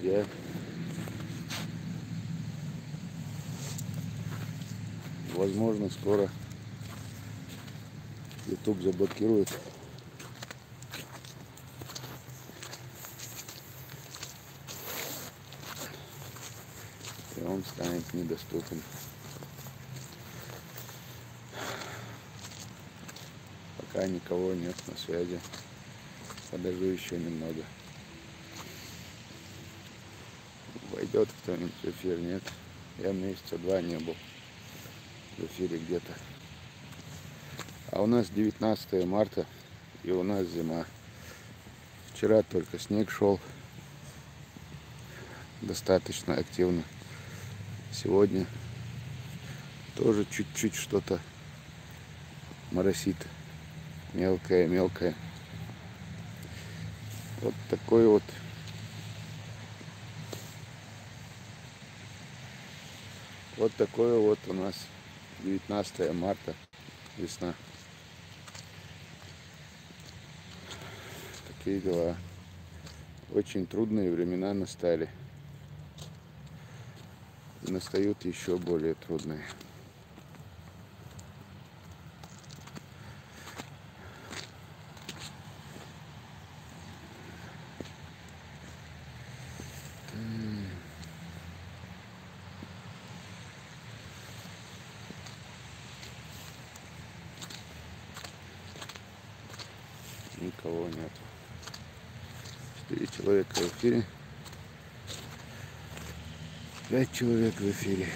друзья. Возможно, скоро YouTube заблокирует. И он станет недоступен. Пока никого нет на связи. Подожду еще немного. Войдет кто-нибудь в эфир, нет? Я месяца 2 не был в эфире где-то. А у нас 19 марта, и у нас зима. Вчера только снег шел достаточно активно. Сегодня тоже чуть-чуть что-то моросит. Мелкое. Вот такой вот у нас 19 марта, весна. Такие дела. Очень трудные времена настали. И настают еще более трудные. Никого нет. 4 человека в эфире. 5 человек в эфире.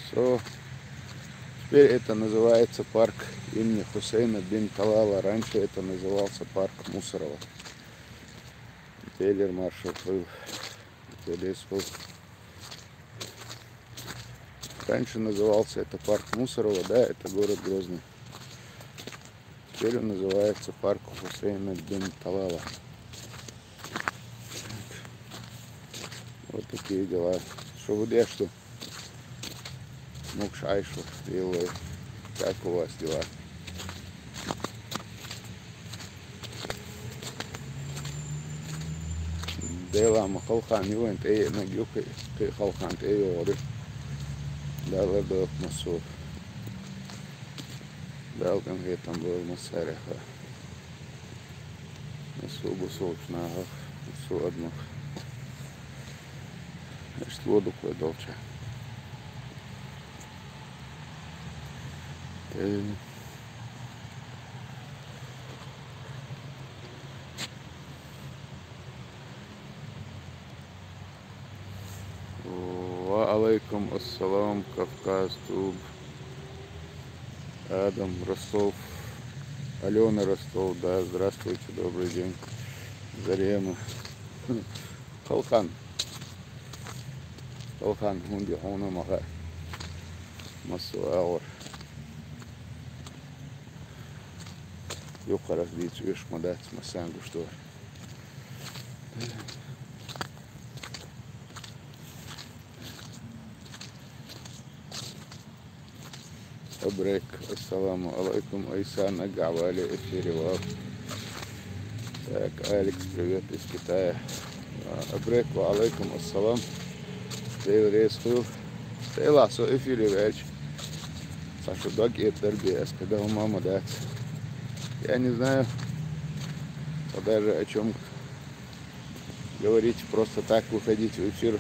Все. Теперь это называется парк имени Хусейна бин Талала. Раньше это назывался парк Мусорова. Теперь маршал был. Раньше назывался это парк Мусорова, да, это город Грозный. Теперь он называется парк Хусейна бин Талала. Вот такие дела. Что вы где, что? Мукшайшу, делаю. Как у вас дела? Дела Махалхан, Юэн, ты на Гюке, ты Халхан, ты Йори. Дала до Масур. Далган там был Масареха. Насубу Сулчнага, Су одну. Значит, воду кладолча. Ва алейкум ассалам, Кавказ, Туб, Адам, Ростов, Алена, Ростов, да, здравствуйте, добрый день, Зарема, Халхан, Хунди, Хуна, Мага, Масуаур, Юха разбить, виш, мадать, Масангу, что. Абрек, ассаламу алейкум, Айсан, Агавали, эфире вау. Так, Алекс, привет из Китая. Абрек, ва алейкум, ассалам. Тейл рейсху. Тейла, со эфире веч. Сашу дог и тербиес, когда у мама дать. Я не знаю даже о чем говорить, просто так выходить в эфир.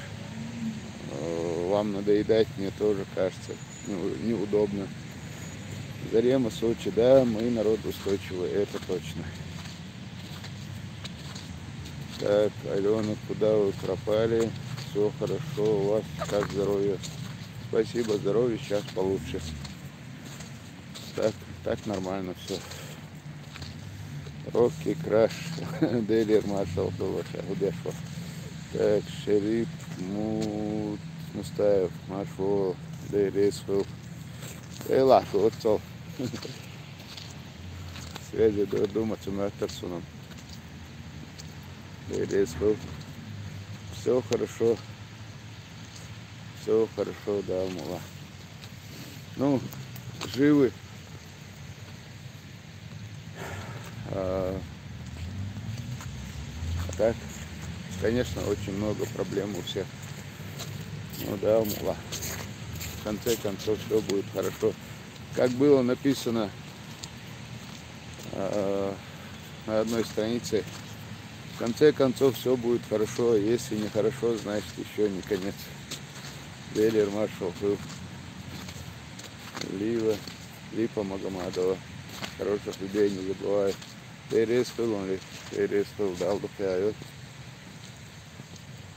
Вам надоедать, мне тоже кажется неудобно. Зарема, Сочи, да, мы народ устойчивый, это точно. Так, Алена, куда вы пропали? Все хорошо, у вас как здоровье? Спасибо, здоровье сейчас получше. Так нормально все. Рокки, Краш, Дейлер, Маршал, Удешва. Так, Шериф, Мустаев, Маршал, Дейлер, Эйла, вот все. Связи до дома, Цуматерсуном. Все хорошо. Все хорошо, да, мала. Ну, живы. А так, конечно, очень много проблем у всех. Ну да, мула. В конце концов, все будет хорошо. Как было написано на одной странице, в конце концов все будет хорошо. Если не хорошо, значит еще не конец. Велер маршал Липа Магомадова. Хороших людей не забывай. Перестыл дал духляет.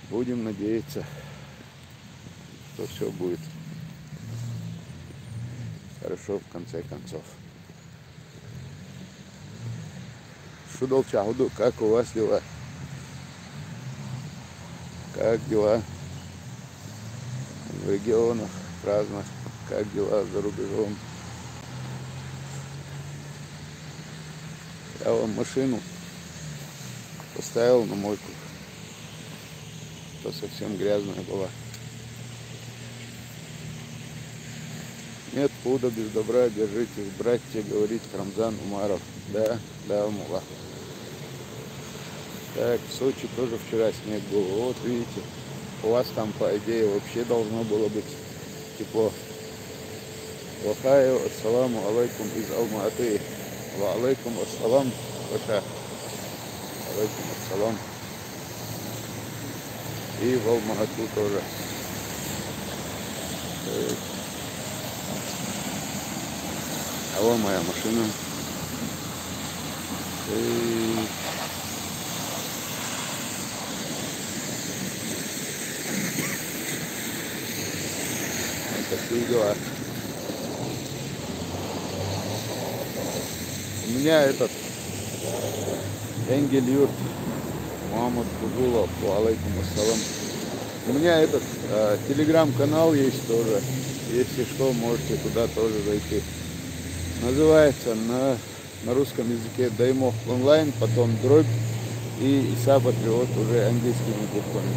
Будем надеяться, что все будет хорошо в конце концов. Шудол Чахуду, как у вас дела? Как дела в регионах разных? Как дела за рубежом? Я вам машину поставил на мойку, то совсем грязная была. Нет худа без добра, держитесь, братья, говорит Рамзан Умаров. Да, мула. Так, в Сочи тоже вчера снег был. Вот видите, у вас там, по идее, вообще должно было быть тепло. Вахаю, ассаламу алейкум из Алма-Аты. Ва алейкум ассалам, Паша. Алейкум ассалам. И в Алма-Ату тоже. А вот моя машина. Такие дела. У меня этот Энгель Юрт Мухаммад Кугулов, алейкум ассалам. У меня этот телеграм-канал есть тоже. Если что, можете туда тоже зайти. Называется на русском языке Даймов онлайн, потом дробь и Иса Патриот уже английскими буквами.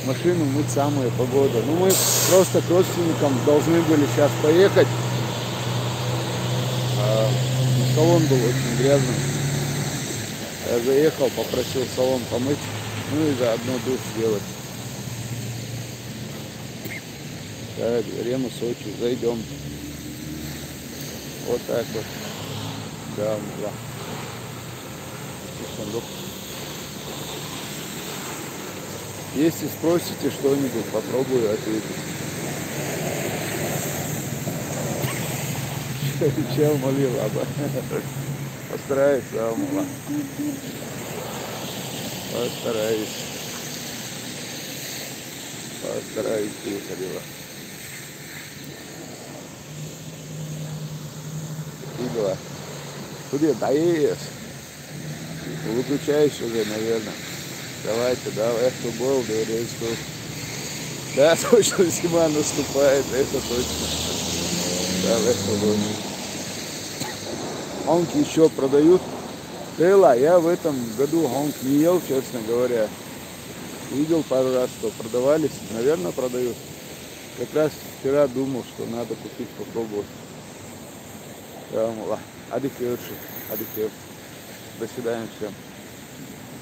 Машину мыть самая погода. Ну, мы просто к родственникам должны были сейчас поехать. Салон был очень грязный. Я заехал, попросил салон помыть, ну и заодно душ сделать. Так, Арена Сочи, зайдем. Вот так вот. Да, да. Сундук. Если спросите что-нибудь, попробую ответить. Чел молил, аба. Постараюсь, да, мала. Постараюсь, переходила. Такие дела. Куда доедешь? Выключаешь уже, наверное. Давайте, давай, кто был, да, точно зима наступает, это точно. Давай, кто был. Гонки еще продают. Тейла, я в этом году гонк не ел, честно говоря. Видел пару раз, что продавались. Наверное, продают. Как раз вчера думал, что надо купить, попробовать. Да, мала. Адикевши. До свидания всем.